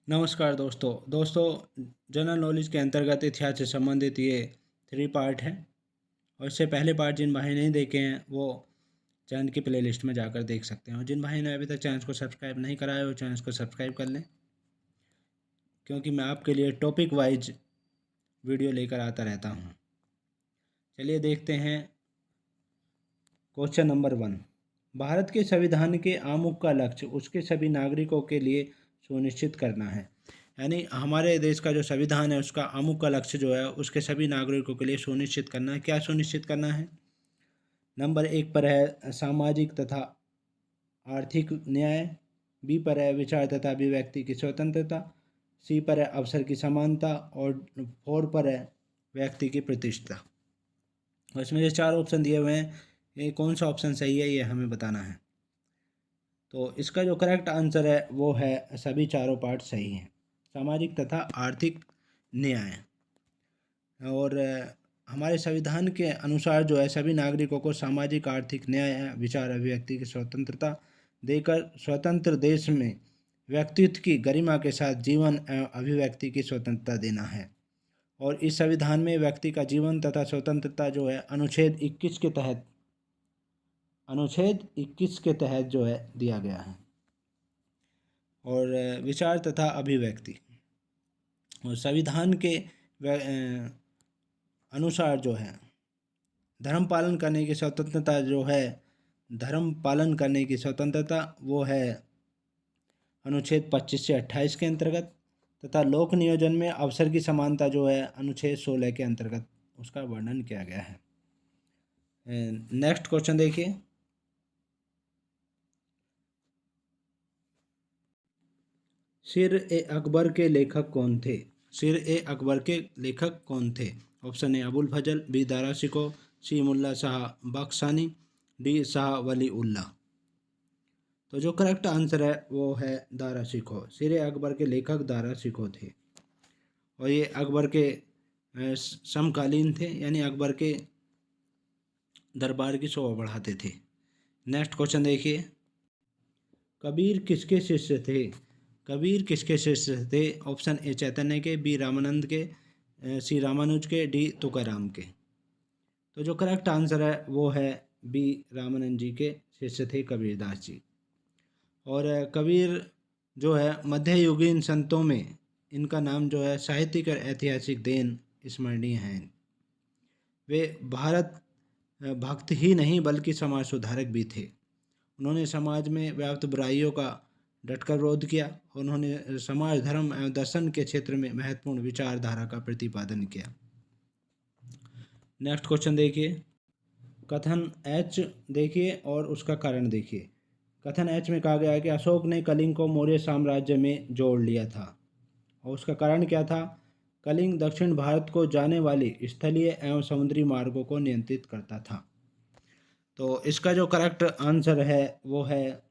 नमस्कार दोस्तों general knowledge के अंतर्गत इतिहास से संबंधित ये 3 पार्ट है। और इससे पहले पार्ट जिन भाई नहीं देखे हैं वो चैनल की प्लेलिस्ट में जाकर देख सकते हैं, और जिन भाई ने अभी तक चैनल को सब्सक्राइब नहीं करा है वो चैनल को सब्सक्राइब कर लें, क्योंकि मैं आपके लिए टॉपिक वाइज वीडियो लेकर आता रहता हूँ। चलिए देखते हैं। क्वेश्चन नंबर 1, भारत के संविधान के आमुख का लक्ष्य उसके सभी नागरिकों के लिए सुनिश्चित करना है। यानी हमारे देश का जो संविधान है उसका आमुख का लक्ष्य जो है उसके सभी नागरिकों के लिए सुनिश्चित करना है। क्या सुनिश्चित करना है? नंबर 1 पर है सामाजिक तथा आर्थिक न्याय, बी पर है विचार तथा अभिव्यक्ति की स्वतंत्रता, सी पर है अवसर की समानता, और 4 पर है व्यक्ति की प्रतिष्ठा। और इसमें जो 4 ऑप्शन दिए हुए हैं, ये कौन सा ऑप्शन सही है ये हमें बताना है। तो इसका जो करेक्ट आंसर है वो है सभी चारों पार्ट सही हैं, सामाजिक तथा आर्थिक न्याय। और हमारे संविधान के अनुसार जो है सभी नागरिकों को सामाजिक आर्थिक न्याय, विचार अभिव्यक्ति की स्वतंत्रता देकर स्वतंत्र देश में व्यक्तित्व की गरिमा के साथ जीवन एवं अभिव्यक्ति की स्वतंत्रता देना है। और इस संविधान में व्यक्ति का जीवन तथा स्वतंत्रता जो है अनुच्छेद 21 के तहत जो है दिया गया है। और विचार तथा अभिव्यक्ति, और संविधान के अनुसार जो है धर्म पालन करने की स्वतंत्रता वो है अनुच्छेद 25 से 28 के अंतर्गत, तथा लोक नियोजन में अवसर की समानता जो है अनुच्छेद 16 के अंतर्गत उसका वर्णन किया गया है। नेक्स्ट क्वेश्चन देखिए। सिर-ए-अकबर के लेखक कौन थे? सिर-ए-अकबर के लेखक कौन थे? Option A Abul Fazl, B Dara Shikoh, C Mulla Shah Badakhshani, D Shah Wali Ullah. तो जो करेक्ट आंसर है वो है दारा शिकोह। सिर-ए-अकबर के लेखक दारा शिकोह थे, और ये अकबर के समकालीन थे, यानी अकबर के दरबार की शोभा बढ़ाते थे। नेक्स्ट क्वेश्चन देखिए। कबीर किसके शिष्य थे? कबीर किसके शिष्य थे? ऑप्शन ए चैतन्य के, बी रामानंद के, सी रामानुज के, डी तुकाराम के। तो जो करेक्ट आंसर है वो है बी रामानंद जी के शिष्य थे कबीरदास जी। और कबीर जो है मध्ययुगीन संतों में इनका नाम जो है साहित्यिक और ऐतिहासिक देन स्मरणीय है। वे भारत भक्त ही नहीं बल्कि समाज सुधारक भी थे। उन्होंने समाज में व्याप्त बुराइयों का डटकर विरोध किया। उन्होंने समाज, धर्म एवं दर्शन के क्षेत्र में महत्वपूर्ण विचारधारा का प्रतिपादन किया। नेक्स्ट क्वेश्चन देखिए। कथन एच देखिए और उसका कारण देखिए। कथन एच में कहा गया है कि अशोक ने कलिंग को मौर्य साम्राज्य में जोड़ लिया था, और उसका कारण क्या था? कलिंग दक्षिण भारत को जाने वाली स्थलीय एवं समुद्री मार्गों को नियंत्रित करता था। तो इसका जो करेक्ट आंसर है वो है,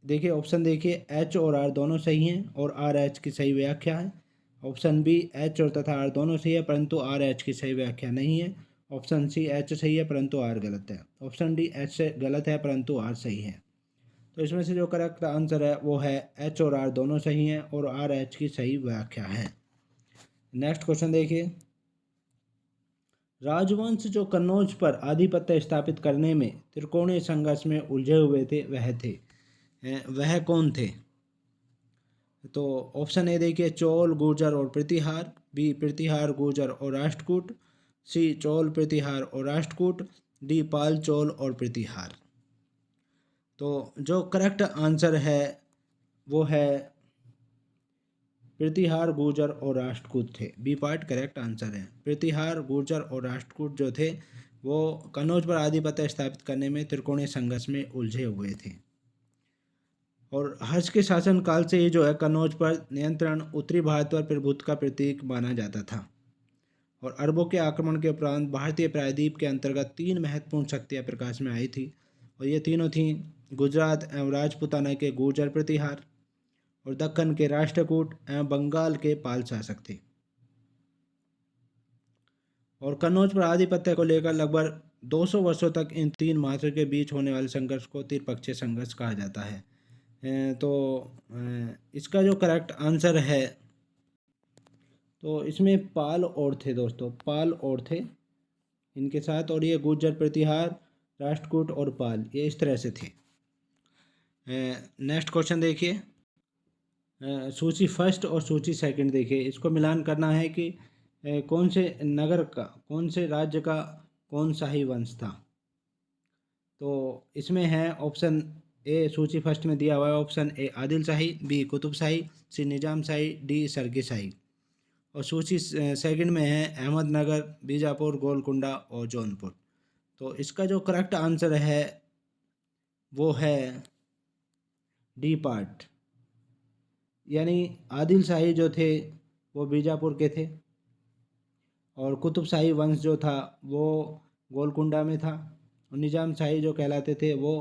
देखिए ऑप्शन देखिए, एच और आर दोनों सही हैं और आर एच की सही व्याख्या है। ऑप्शन बी, एच और तथा आर दोनों सही है परंतु आर एच की सही व्याख्या नहीं है। ऑप्शन सी, एच सही है परंतु आर गलत है। ऑप्शन डी, एच से गलत है परंतु आर सही है। तो इसमें से जो करेक्ट आंसर है वो है एच और आर दोनों सही हैं और आर एच की सही व्याख्या है। नेक्स्ट क्वेश्चन देखिए। राजवंश जो कन्नौज पर आधिपत्य स्थापित करने में त्रिकोणीय संघर्ष में उलझे हुए थे वह कौन थे? तो ऑप्शन ए देखिए, चोल, गुर्जर और प्रतिहार, बी प्रतिहार, गुर्जर और राष्ट्रकूट, सी चोल, प्रतिहार और राष्ट्रकूट, डी पाल, चोल और प्रतिहार। तो जो करेक्ट आंसर है वो है प्रतिहार, गुर्जर और राष्ट्रकूट थे। बी पार्ट करेक्ट आंसर है। प्रतिहार, गुर्जर और राष्ट्रकूट जो थे वो कन्नौज पर आधिपत्य स्थापित करने में त्रिकोणीय संघर्ष में उलझे हुए थे। और हर्ष के शासन काल से ही जो है कन्नौज पर नियंत्रण उत्तरी भारत पर प्रभुत्व का प्रतीक माना जाता था। और अरबों के आक्रमण के उपरांत भारतीय प्रायद्वीप के अंतर्गत 3 महत्वपूर्ण शक्तियाँ प्रकाश में आई थी, और ये तीनों थीं गुजरात एवं राजपूताना के गुर्जर प्रतिहार, और दक्कन के राष्ट्रकूट एवं बंगाल के पाल शासक थे। और कन्नौज पर आधिपत्य को लेकर लगभग 200 वर्षों तक इन 3 महासत्रों के बीच होने वाले संघर्ष को त्रिपक्षीय संघर्ष कहा जाता है। तो इसका जो करेक्ट आंसर है, तो इसमें पाल और थे दोस्तों, पाल और थे इनके साथ, और ये गुर्जर प्रतिहार, राष्ट्रकूट और पाल, ये इस तरह से थे। नेक्स्ट क्वेश्चन देखिए, सूची फर्स्ट और सूची सेकंड देखिए, इसको मिलान करना है कि कौन से नगर का, कौन से राज्य का कौन शाही वंश था। तो इसमें है ऑप्शन ए, सूची फर्स्ट में दिया हुआ है option A Adil Shahi, B Qutub Shahi, C Nizam Shahi, D सरगी शाही। और सूची सेकंड में है अहमदनगर, बीजापुर, गोलकुंडा और जौनपुर। तो इसका जो करेक्ट आंसर है वो है डी पार्ट, यानी आदिल शाही जो थे वो बीजापुर के थे, और कुतुब शाही वंश जो था वो गोलकुंडा में था, और निजाम शाही जो कहलाते थे वो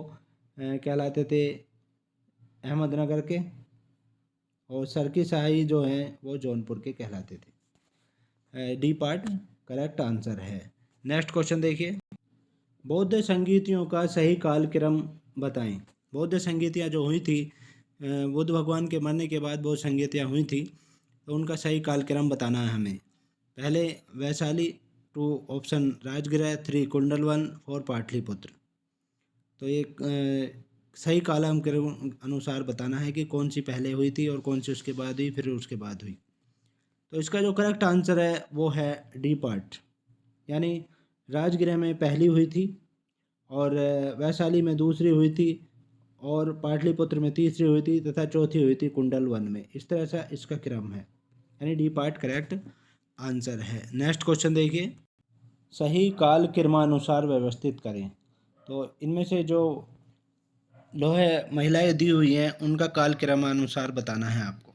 कहलाते थे अहमदनगर के, और सरकी शाही जो हैं वो जौनपुर के कहलाते थे। डी पार्ट करेक्ट आंसर है। नेक्स्ट क्वेश्चन देखिए, बौद्ध संगीतियों का सही कालक्रम बताएं। बौद्ध संगीतियाँ जो हुई थी, बुद्ध भगवान के मरने के बाद बौद्ध संगीतियाँ हुई थी, तो उनका सही कालक्रम बताना है हमें। पहले वैशाली, 2 ऑप्शन राजगृह, 3 कुंडलवन, 4 पाटलिपुत्र। तो ये सही कालम के अनुसार बताना है कि कौन सी पहले हुई थी और कौन सी उसके बाद हुई, फिर उसके बाद हुई। तो इसका जो करेक्ट आंसर है वो है डी पार्ट, यानी राजगृह में पहली हुई थी, और वैशाली में दूसरी हुई थी, और पाटलिपुत्र में तीसरी हुई थी, तथा चौथी हुई थी कुंडलवन में। इस तरह से इसका क्रम है, यानी डी पार्ट करेक्ट आंसर है। नेक्स्ट क्वेश्चन देखिए, सही काल क्रमानुसार व्यवस्थित करें। तो इनमें से जो लोहे महिलाएं दी हुई हैं उनका काल क्रमानुसार बताना है आपको।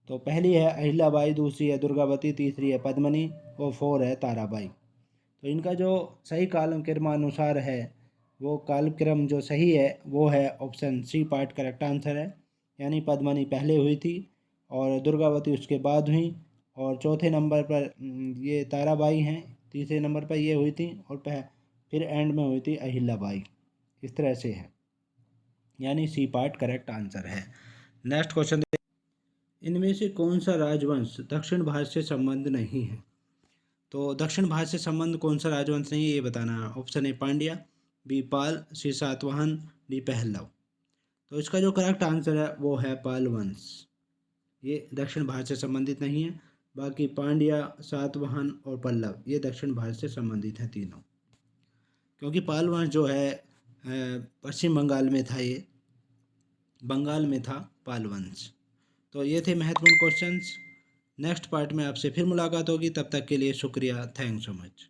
तो पहली है अहिल्याबाई, दूसरी है दुर्गावती, तीसरी है पद्मनी, और 4 है ताराबाई। तो इनका जो सही काल क्रमानुसार है, वो कालक्रम जो सही है वो है option C part correct answer है, यानी पद्मनी पहले हुई थी और दुर्गावती उसके बाद हुई, और चौथे नंबर पर ये ताराबाई हैं, तीसरे नंबर पर ये हुई थी, और फिर एंड में हुई थी अहिल्याबाई। इस तरह से है, यानी सी पार्ट करेक्ट आंसर है। नेक्स्ट क्वेश्चन, इनमें से कौन सा राजवंश दक्षिण भारत से संबंध नहीं है। तो दक्षिण भारत से संबंध कौन सा राजवंश नहीं है ये बताना है। Option A Pandya, B Pal, C Satavahana, D Pahlava. तो इसका जो करेक्ट आंसर है वो है पाल वंश, ये दक्षिण भारत से संबंधित नहीं है। बाकी पांड्या, सातवाहन और पल्लव ये दक्षिण भारत से संबंधित हैं तीनों, क्योंकि पाल वंश जो है पश्चिम बंगाल में था, ये बंगाल में था पाल वंश। तो ये थे महत्वपूर्ण क्वेश्चंस। नेक्स्ट पार्ट में आपसे फिर मुलाकात होगी, तब तक के लिए शुक्रिया, थैंक्स सो मच।